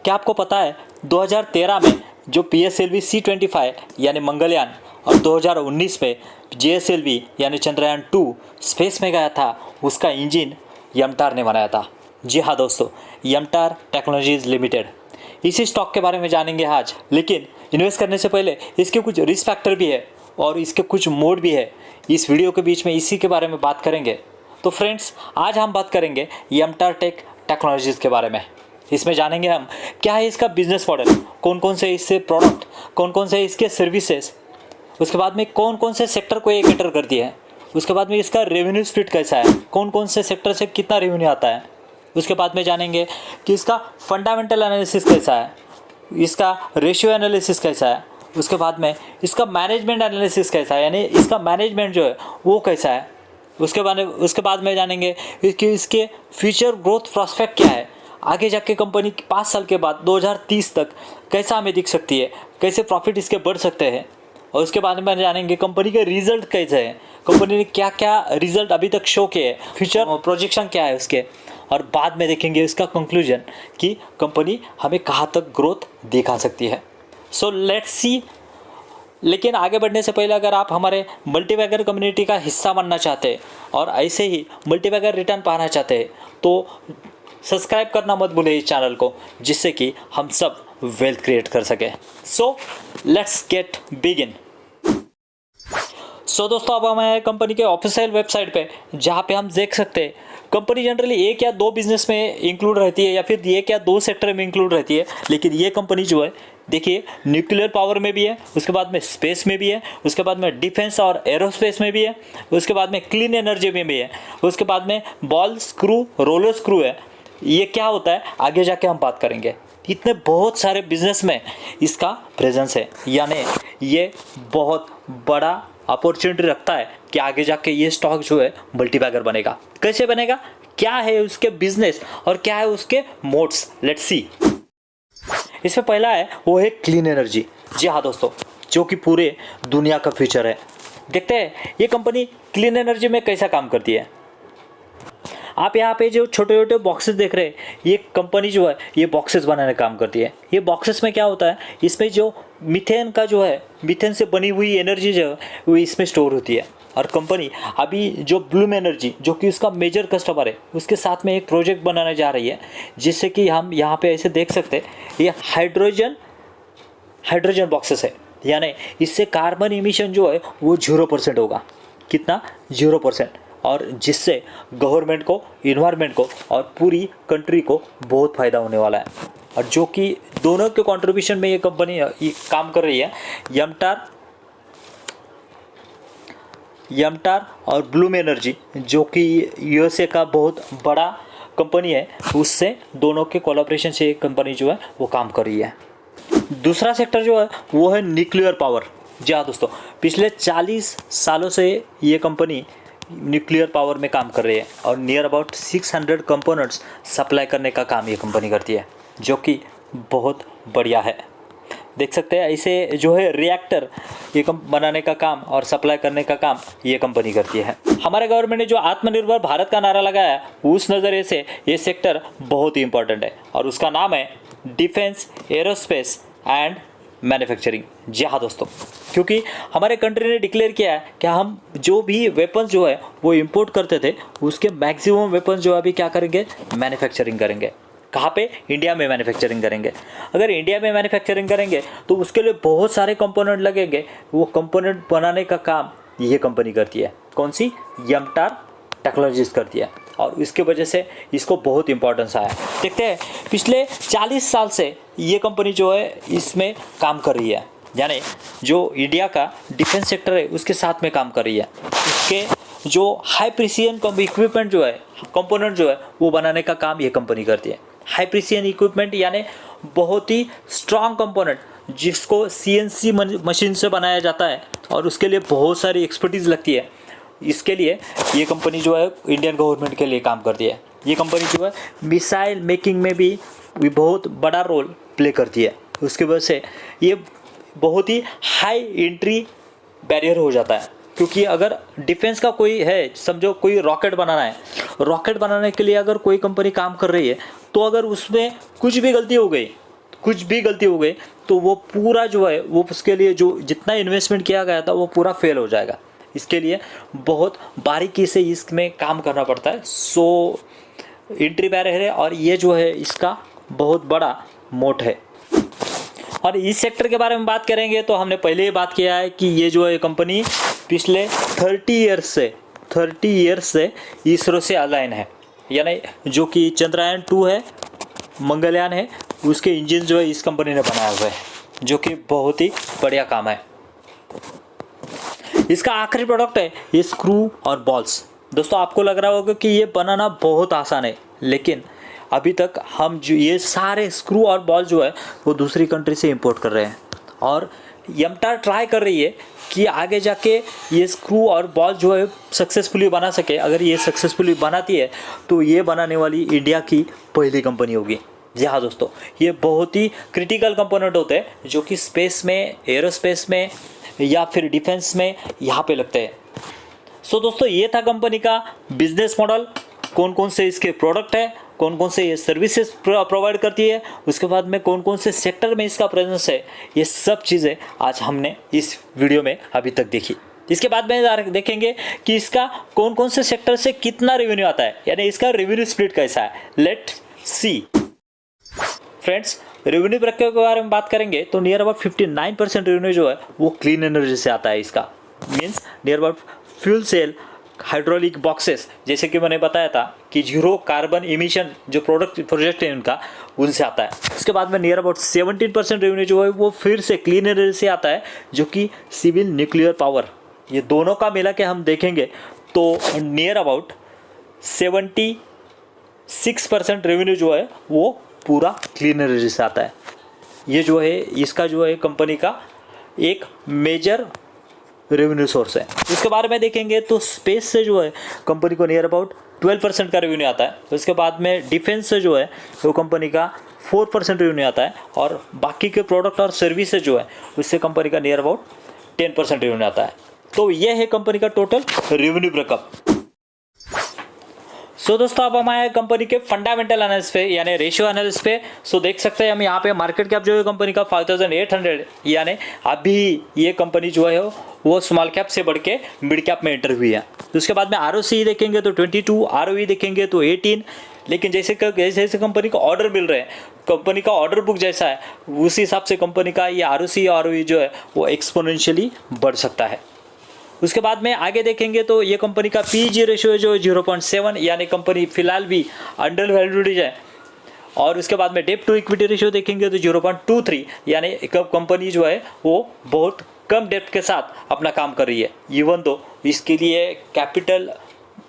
क्या आपको पता है 2013 में जो PSLV C-25 यानी मंगलयान और 2019 में JSLV यानी चंद्रयान 2 स्पेस में गया था, उसका इंजन यमटार ने बनाया था। जी हाँ दोस्तों, यमटार टेक्नोलॉजीज लिमिटेड। इसी स्टॉक के बारे में जानेंगे आज, लेकिन इन्वेस्ट करने से पहले इसके कुछ रिस्क फैक्टर भी है और इसके कुछ मोड भी है। इस वीडियो के बीच में इसी के बारे में बात करेंगे। तो फ्रेंड्स, आज हम बात करेंगे यमटार टेक्नोलॉजीज के बारे में। इसमें जानेंगे हम क्या है इसका बिजनेस मॉडल, कौन कौन से इससे प्रोडक्ट, कौन कौन से इसके सर्विसेज, उसके बाद में कौन कौन से सेक्टर को ये कैटर करती है, उसके बाद में इसका रेवेन्यू स्प्लिट कैसा है, कौन कौन से सेक्टर से कितना रेवेन्यू आता है। उसके बाद में जानेंगे कि इसका फंडामेंटल एनालिसिस कैसा है, इसका रेशियो एनालिसिस कैसा है, उसके बाद में इसका मैनेजमेंट एनालिसिस कैसा है, यानी इसका मैनेजमेंट जो है वो कैसा है। उसके बाद में जानेंगे कि इसके फ्यूचर ग्रोथ प्रॉस्पेक्ट क्या है, आगे जाके कंपनी 5 साल के बाद 2030 तक कैसा हमें दिख सकती है, कैसे प्रॉफिट इसके बढ़ सकते हैं। और उसके बाद में जानेंगे कंपनी के रिजल्ट कैसे हैं, कंपनी ने क्या क्या रिजल्ट अभी तक शो किए हैं, फ्यूचर प्रोजेक्शन क्या है उसके। और बाद में देखेंगे इसका कंक्लूजन कि कंपनी हमें कहाँ तक ग्रोथ दिखा सकती है। So let's see. लेकिन आगे बढ़ने से पहले अगर आप हमारे मल्टीबैगर कम्युनिटी का हिस्सा बनना चाहते हैं और ऐसे ही मल्टीबैगर रिटर्न पाना चाहते हैं तो सब्सक्राइब करना मत भूलें इस चैनल को, जिससे कि हम सब वेल्थ क्रिएट कर सके। So let's get begin. So दोस्तों, अब हम हैं कंपनी के ऑफिशियल वेबसाइट पे, जहाँ पे हम देख सकते हैं कंपनी जनरली 1 या 2 बिजनेस में इंक्लूड रहती है या फिर 1 या 2 सेक्टर में इंक्लूड रहती है। लेकिन ये कंपनी जो है, देखिए, न्यूक्लियर पावर में भी है, उसके बाद में स्पेस में भी है, उसके बाद में डिफेंस और एरोस्पेस में भी है, उसके बाद में क्लीन एनर्जी में भी है, उसके बाद में बॉल स्क्रू रोलर स्क्रू है। ये क्या होता है आगे जाके हम बात करेंगे। इतने बहुत सारे बिजनेस में इसका प्रेजेंस है, यानी ये बहुत बड़ा अपॉर्चुनिटी रखता है कि आगे जाके ये स्टॉक जो है मल्टीबैगर बनेगा। कैसे बनेगा, क्या है उसके बिजनेस और क्या है उसके मोड्स, लेट्स सी। इसमें पहला है वो है क्लीन एनर्जी। जी हाँ दोस्तों, जो कि पूरे दुनिया का फ्यूचर है। देखते हैं ये कंपनी क्लीन एनर्जी में कैसा काम करती है। आप यहाँ पे जो छोटे छोटे बॉक्सेस देख रहे हैं, ये कंपनी जो है ये बॉक्सेस बनाने का काम करती है। ये बॉक्सेस में क्या होता है, इसमें जो मीथेन का जो है, मीथेन से बनी हुई एनर्जी जो है वो इसमें स्टोर होती है। और कंपनी अभी जो ब्लूम एनर्जी, जो कि उसका मेजर कस्टमर है, उसके साथ में एक प्रोजेक्ट बनाने जा रही है, जिससे कि हम यहाँ पे ऐसे देख सकते हैं ये हाइड्रोजन बॉक्सेस है। यानी इससे कार्बन इमिशन जो है वो 0% होगा। कितना, 0%। और जिससे गवर्नमेंट को, इन्वायरमेंट को और पूरी कंट्री को बहुत फ़ायदा होने वाला है। और जो कि दोनों के कंट्रीब्यूशन में ये कंपनी काम कर रही है। यमटार और ब्लूम एनर्जी, जो कि USA का बहुत बड़ा कंपनी है, उससे दोनों के कोलैबोरेशन से एक कंपनी जो है वो काम कर रही है। दूसरा सेक्टर जो है वो है न्यूक्लियर पावर। जी हाँ दोस्तों, पिछले 40 सालों से ये कंपनी न्यूक्लियर पावर में काम कर रही है और नियर अबाउट 600 कंपोनेंट्स सप्लाई करने का काम ये कंपनी करती है, जो कि बहुत बढ़िया है। देख सकते हैं ऐसे जो है रिएक्टर ये बनाने का काम और सप्लाई करने का काम ये कंपनी करती है। हमारे गवर्नमेंट ने जो आत्मनिर्भर भारत का नारा लगाया है, उस नज़रिए से ये सेक्टर बहुत ही इंपॉर्टेंट है और उसका नाम है डिफेंस, एरोस्पेस एंड मैन्युफैक्चरिंग। जी हाँ दोस्तों, क्योंकि हमारे कंट्री ने डिक्लेयर किया है कि हम जो भी वेपन्स जो है वो इंपोर्ट करते थे, उसके मैक्सिमम वेपन्स जो अभी क्या करेंगे, मैन्युफैक्चरिंग करेंगे। कहाँ पे, इंडिया में मैन्युफैक्चरिंग करेंगे। अगर इंडिया में मैन्युफैक्चरिंग करेंगे तो उसके लिए बहुत सारे कंपोनेंट लगेंगे। वो कंपोनेंट बनाने का काम ये कंपनी करती है। कौन सी, यमटार टेक्नोलॉजीज करती है और इसके वजह से इसको बहुत इंपॉर्टेंस आया। देखते हैं पिछले 40 साल से ये कंपनी जो है इसमें काम कर रही है, यानी जो इंडिया का डिफेंस सेक्टर है उसके साथ में काम कर रही है। उसके जो हाई प्रिसीजन इक्विपमेंट जो है, कंपोनेंट जो है वो बनाने का काम ये कंपनी करती है। हाई प्रिसीजन इक्विपमेंट यानी बहुत ही स्ट्रॉन्ग कंपोनेंट, जिसको CNC मशीन से बनाया जाता है और उसके लिए बहुत सारी एक्सपर्टीज़ लगती है। इसके लिए ये कंपनी जो है इंडियन गवर्नमेंट के लिए काम करती है। ये कंपनी जो है मिसाइल मेकिंग में भी बहुत बड़ा रोल प्ले करती है। उसकी वजह से ये बहुत ही हाई एंट्री बैरियर हो जाता है, क्योंकि अगर डिफेंस का कोई है, समझो कोई रॉकेट बनाना है, रॉकेट बनाने के लिए अगर कोई कंपनी काम कर रही है तो अगर उसमें कुछ भी गलती हो गई कुछ भी गलती हो गई तो वो पूरा जो है वो उसके लिए जो जितना इन्वेस्टमेंट किया गया था वो पूरा फेल हो जाएगा। इसके लिए बहुत बारीकी से इसमें काम करना पड़ता है। सो एंट्री बैरियर है और ये जो है इसका बहुत बड़ा मोट है। और इस सेक्टर के बारे में बात करेंगे तो हमने पहले ही बात किया है कि ये जो है कंपनी पिछले 30 ईयर्स से इसरो से अलाइन है, यानी जो कि चंद्रयान 2 है, मंगलयान है, उसके इंजन जो है इस कंपनी ने बनाया हुआ है, जो कि बहुत ही बढ़िया काम है। इसका आखिरी प्रोडक्ट है ये स्क्रू और बॉल्स। दोस्तों आपको लग रहा होगा कि ये बनाना बहुत आसान है, लेकिन अभी तक हम जो ये सारे स्क्रू और बॉल जो है वो दूसरी कंट्री से इंपोर्ट कर रहे हैं और यमटा ट्राई कर रही है कि आगे जाके ये स्क्रू और बॉल जो है सक्सेसफुली बना सके। अगर ये सक्सेसफुली बनाती है तो ये बनाने वाली इंडिया की पहली कंपनी होगी। जी हाँ दोस्तों, ये बहुत ही क्रिटिकल कंपोनेंट होते हैं जो कि स्पेस में, एरोस्पेस में या फिर डिफेंस में यहाँ पे लगते हैं। सो दोस्तों ये था कंपनी का बिजनेस मॉडल, कौन कौन से इसके प्रोडक्ट है, कौन कौन से ये सर्विसेज प्रोवाइड करती है, उसके बाद में कौन कौन से सेक्टर में इसका प्रेजेंस है, ये सब चीज़ें आज हमने इस वीडियो में अभी तक देखी। इसके बाद में देखेंगे कि इसका कौन कौन से सेक्टर से कितना रेवेन्यू आता है, यानी इसका रेवेन्यू स्प्लिट कैसा है। Let's see friends, revenue breakup के बारे में बात करेंगे तो नियर अबाउट 59% रेवेन्यू जो है वो क्लीन एनर्जी से आता है। इसका means near about fuel cell, hydraulic boxes, जैसे कि मैंने बताया था कि जीरो कार्बन इमिशन जो प्रोजेक्ट है उनका, उनसे आता है। उसके बाद में नियर अबाउट 17% रेवेन्यू जो है वो फिर से क्लीन एनर्जी से आता है, जो कि सिविल न्यूक्लियर पावर, ये दोनों का मिला के हम देखेंगे तो नियर अबाउट 76% रेवेन्यू जो है वो पूरा क्लीन एनर्जी से आता है। ये जो है इसका जो है कंपनी का एक मेजर रेवेन्यू सोर्स है। इसके बारे में देखेंगे तो स्पेस से जो है कंपनी को नियर अबाउट 12% का रेवेन्यू आता है। उसके बाद में डिफेंस से जो है वो कंपनी का 4% रेवेन्यू आता है और बाकी के प्रोडक्ट और सर्विसेज जो है उससे कंपनी का नियर अबाउट 10% रेवेन्यू आता है। तो ये है कंपनी का टोटल रेवेन्यू ब्रेकअप। सो दोस्तों अब हम आए कंपनी के फंडामेंटल एनालिसिस पे, यानी रेशियो एनालिसिस पे। सो देख सकते हैं हम यहाँ पे मार्केट कैप जो है कंपनी का 5800, यानी अभी ये कंपनी जो है वो स्मॉल कैप से बढ़ के मिड कैप में एंटर हुई है। तो उसके बाद में ROCE देखेंगे तो 22, ROE देखेंगे तो 18। लेकिन जैसे जैसे कंपनी को ऑर्डर मिल रहे हैं, कंपनी का ऑर्डर बुक जैसा है उस हिसाब से कंपनी का ये ROCE और ROE जो है वो एक्सपोनेंशियली बढ़ सकता है। उसके बाद में आगे देखेंगे तो ये कंपनी का PEG रेशियो जो 0.7, यानी कंपनी फिलहाल भी अंडर वैल्यूड है। और उसके बाद में डेट टू इक्विटी रेशियो देखेंगे तो 0.23, यानी कंपनी जो है वो बहुत कम डेट के साथ अपना काम कर रही है। इवन दो इसके लिए कैपिटल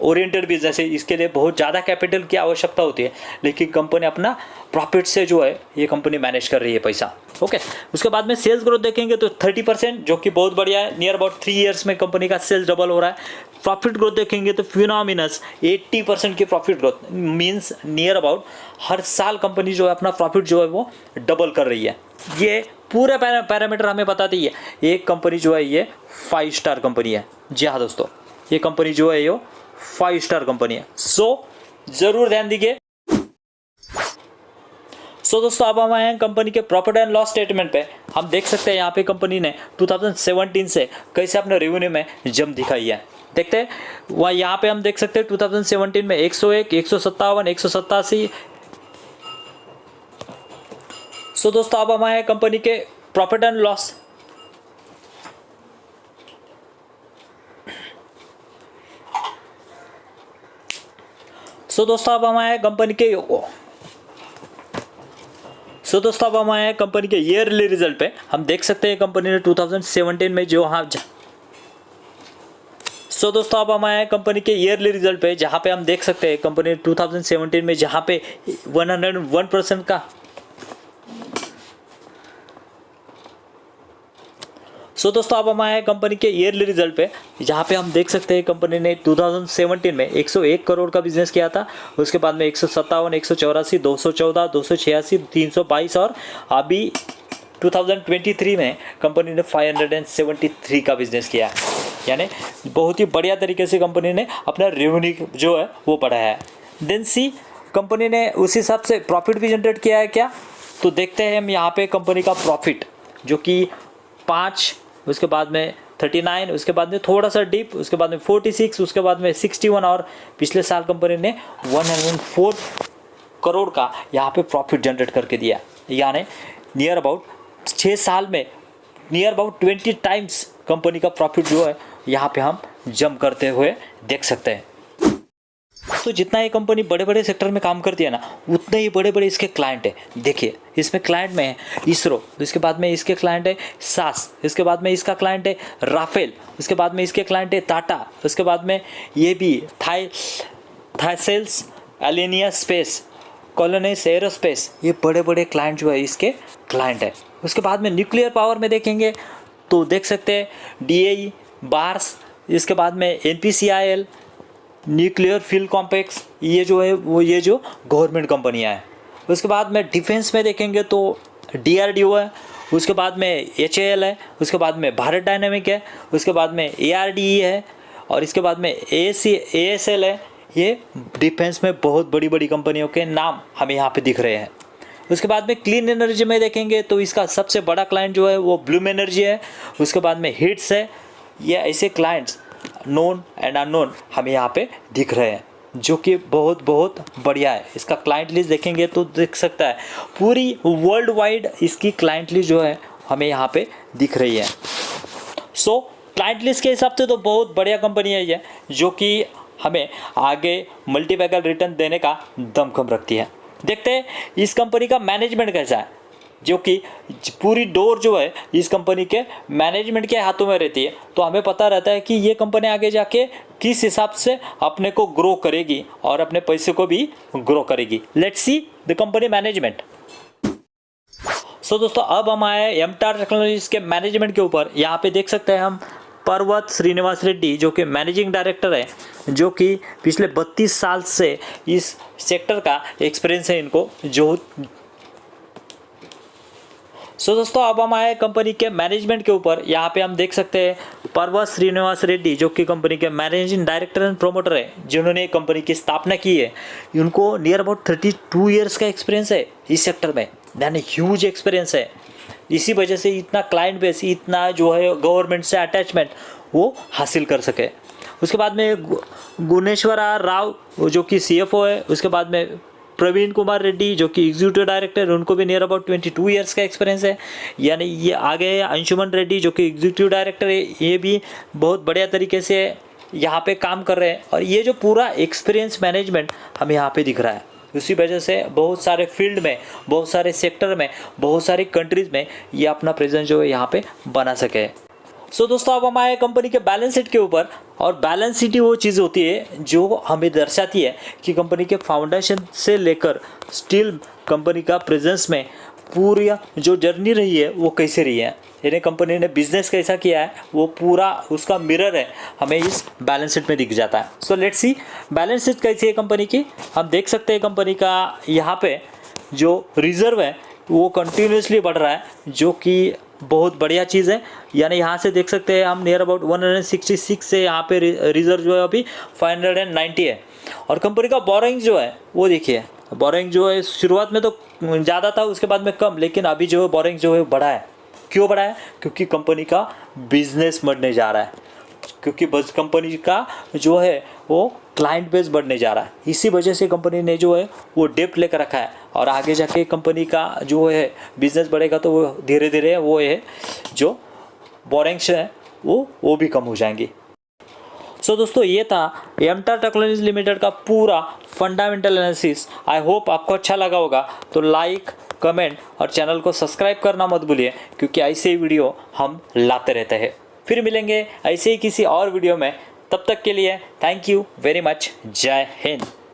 ओरिएंटेड बिजनेस है, इसके लिए बहुत ज़्यादा कैपिटल की आवश्यकता होती है, लेकिन कंपनी अपना प्रॉफिट से जो है ये कंपनी मैनेज कर रही है पैसा। ओके, उसके बाद में सेल्स ग्रोथ देखेंगे तो 30%, जो कि बहुत बढ़िया है। नियर अबाउट 3 ईयर्स में कंपनी का सेल्स डबल हो रहा है। प्रॉफिट ग्रोथ देखेंगे तो फिनोमिनस 80% की profit growth, means near about her साल कंपनी जो है अपना प्रॉफिट जो है वो डबल कर रही है। ये पूरे पैरामीटर हमें बताती है। एक कंपनी जो है ये 5 स्टार कंपनी है। जी हाँ दोस्तों, ये कंपनी जो है ये 5 स्टार कंपनी है। सो जरूर ध्यान दीजिए। सो दोस्तों अब हम आए हैं कंपनी के प्रॉफिट एंड लॉस स्टेटमेंट पे। हम देख सकते हैं यहाँ पे कंपनी ने 2017 से कैसे अपने रेवेन्यू में जंप दिखाई है। देखते हैं वहाँ यहाँ पे हम देख सकते हैं 2017 में 101, 157, 187। सो दोस्तों अब हम आए हैं कंपनी के प्रॉफिट एंड लॉस। सो दोस्तों अब हम आए हैं कंपनी के ईयरली रिजल्ट पे। हम देख सकते हैं कंपनी ने 2017 में जो सो दोस्तों अब हम आए हैं कंपनी के ईयरली रिजल्ट पे, जहाँ पे हम देख सकते हैं कंपनी 2017 में जहाँ पे 101% का सो दोस्तों अब हम आए हैं कंपनी के ईयरली रिजल्ट पे, जहाँ पे हम देख सकते हैं कंपनी ने 2017 में 101 करोड़ का बिजनेस किया था। उसके बाद में 157, 184, 214, 286, 322 और अभी 2023 में कंपनी ने 573 का बिजनेस किया है। यानी बहुत ही बढ़िया तरीके से कंपनी ने अपना रेवेन्यू जो है वो बढ़ाया है। देन सी कंपनी ने उस हिसाब से प्रॉफिट भी जनरेट किया है क्या। तो देखते हैं हम यहाँ पे कंपनी का प्रॉफिट जो कि 5, उसके बाद में 39, उसके बाद में थोड़ा सा डिप, उसके बाद में 46, उसके बाद में 61 और पिछले साल कंपनी ने 104 करोड़ का यहाँ पे प्रॉफिट जनरेट करके दिया। यानी नियर अबाउट 6 साल में नियर अबाउट 20 टाइम्स कंपनी का प्रॉफिट जो है यहाँ पे हम जंप करते हुए देख सकते हैं। तो जितना ये कंपनी बड़े बड़े सेक्टर में काम करती है ना, उतने ही बड़े बड़े इसके क्लाइंट है। देखिए इसमें क्लाइंट में है इसरो, इसके बाद में इसके क्लाइंट है सास, इसके बाद में इसका क्लाइंट है राफेल, इसके बाद में इसके क्लाइंट है टाटा, उसके बाद में ये भी थाईसेल्स, एलिनिया स्पेस, कॉलोनिस एरोस्पेस, ये बड़े बड़े क्लाइंट जो है इसके क्लाइंट है। उसके बाद में न्यूक्लियर पावर में देखेंगे तो देख सकते हैं DAE, बार्स, इसके बाद में NPCIL, न्यूक्लियर फ्यूल कॉम्प्लेक्स, ये जो है वो ये जो गवर्नमेंट कंपनियां हैं। उसके बाद में डिफेंस में देखेंगे तो DRDO है, उसके बाद में HAL है, उसके बाद में भारत डायनामिक है, उसके बाद में ARDE है और इसके बाद में ASL है। ये डिफेंस में बहुत बड़ी बड़ी कंपनियों के नाम हमें यहाँ पे दिख रहे हैं। उसके बाद में क्लीन एनर्जी में देखेंगे तो इसका सबसे बड़ा क्लाइंट जो है वो ब्लूम एनर्जी है, उसके बाद में हिट्स है। ये ऐसे क्लाइंट्स नोन एंड अननोन हमें यहाँ पे दिख रहे हैं जो कि बहुत बहुत बढ़िया है। इसका क्लाइंट लिस्ट देखेंगे तो देख सकता है पूरी वर्ल्ड वाइड इसकी क्लाइंट लिस्ट जो है हमें यहाँ पे दिख रही है। सो क्लाइंट लिस्ट के हिसाब से तो बहुत बढ़िया कंपनी है ये, जो कि हमें आगे मल्टीबैगल रिटर्न देने का दमखम रखती है। देखते हैं इस कंपनी का मैनेजमेंट कैसा है, जो कि पूरी डोर जो है इस कंपनी के मैनेजमेंट के हाथों में रहती है। तो हमें पता रहता है कि ये कंपनी आगे जाके किस हिसाब से अपने को ग्रो करेगी और अपने पैसे को भी ग्रो करेगी। Let's see the company management. So दोस्तों अब हम आए एमटार टेक्नोलॉजीज के मैनेजमेंट के ऊपर। यहाँ पे देख सकते हैं हम पर्वत श्रीनिवास रेड्डी जो कि मैनेजिंग डायरेक्टर है, जो कि पिछले 32 साल से इस सेक्टर का एक्सपीरियंस है इनको जो। सो दोस्तों अब हम आए कंपनी के मैनेजमेंट के ऊपर। यहाँ पे हम देख सकते हैं पर्वत श्रीनिवास रेड्डी जो कि कंपनी के मैनेजिंग डायरेक्टर एंड प्रोमोटर है, जिन्होंने कंपनी की स्थापना की है। उनको नियर अबाउट 32 ईयर्स का एक्सपीरियंस है इस सेक्टर में, यानी ह्यूज एक्सपीरियंस है। इसी वजह से इतना क्लाइंट बेस, इतना जो है गवर्नमेंट से अटैचमेंट वो हासिल कर सके। उसके बाद में गुणेश्वरा राव जो कि CFO है, उसके बाद में प्रवीण कुमार रेड्डी जो कि एग्जीक्यूटिव डायरेक्टर, उनको भी नियर अबाउट 22 ईयर्स का एक्सपीरियंस है। यानी ये आगे अंशुमन रेड्डी जो कि एग्जीक्यूटिव डायरेक्टर है, ये भी बहुत बढ़िया तरीके से यहाँ पे काम कर रहे हैं। और ये जो पूरा एक्सपीरियंस मैनेजमेंट हमें यहाँ पे दिख रहा है, उसी वजह से बहुत सारे फील्ड में, बहुत सारे सेक्टर में, बहुत सारी कंट्रीज़ में ये अपना प्रेजेंस जो है यहाँ पे बना सके। सो दोस्तों अब हम आए कंपनी के बैलेंस शीट के ऊपर। और बैलेंस शीट ही वो चीज़ होती है जो हमें दर्शाती है कि कंपनी के फाउंडेशन से लेकर स्टिल कंपनी का प्रेजेंस में पूरी जो जर्नी रही है वो कैसे रही है, यानी कंपनी ने बिजनेस कैसा किया है, वो पूरा उसका मिरर है हमें इस बैलेंस शीट में दिख जाता है। So let's see balance sheet कैसी है कंपनी की। हम देख सकते हैं कंपनी का यहाँ पे जो रिजर्व है वो कंटिन्यूसली बढ़ रहा है, जो कि बहुत बढ़िया चीज़ है। यानी यहाँ से देख सकते हैं हम नियर अबाउट 166 से यहाँ पे रिजर्व जो है अभी 590 है। और कंपनी का बोरोइंग जो है वो देखिए, बोरोइंग जो है शुरुआत में तो ज़्यादा था, उसके बाद में कम, लेकिन अभी जो है बोरोइंग जो है बढ़ा है। क्यों बढ़ा है? क्योंकि कंपनी का बिजनेस बढ़ने जा रहा है, क्योंकि बस कंपनी का जो है वो क्लाइंट बेस बढ़ने जा रहा है। इसी वजह से कंपनी ने जो है वो डेप्ट लेकर रखा है। और आगे जाके कंपनी का जो है बिजनेस बढ़ेगा तो वो धीरे धीरे वो है जो बोरिंग्स है वो भी कम हो जाएंगी। सो दोस्तों ये था एमटार टेक्नोलॉजीज लिमिटेड का पूरा फंडामेंटल एनालिसिस। आई होप आपको अच्छा लगा होगा। तो लाइक, कमेंट और चैनल को सब्सक्राइब करना मत भूलिए, क्योंकि ऐसे ही वीडियो हम लाते रहते हैं। फिर मिलेंगे ऐसे ही किसी और वीडियो में। तब तक के लिए थैंक यू वेरी मच। जय हिंद।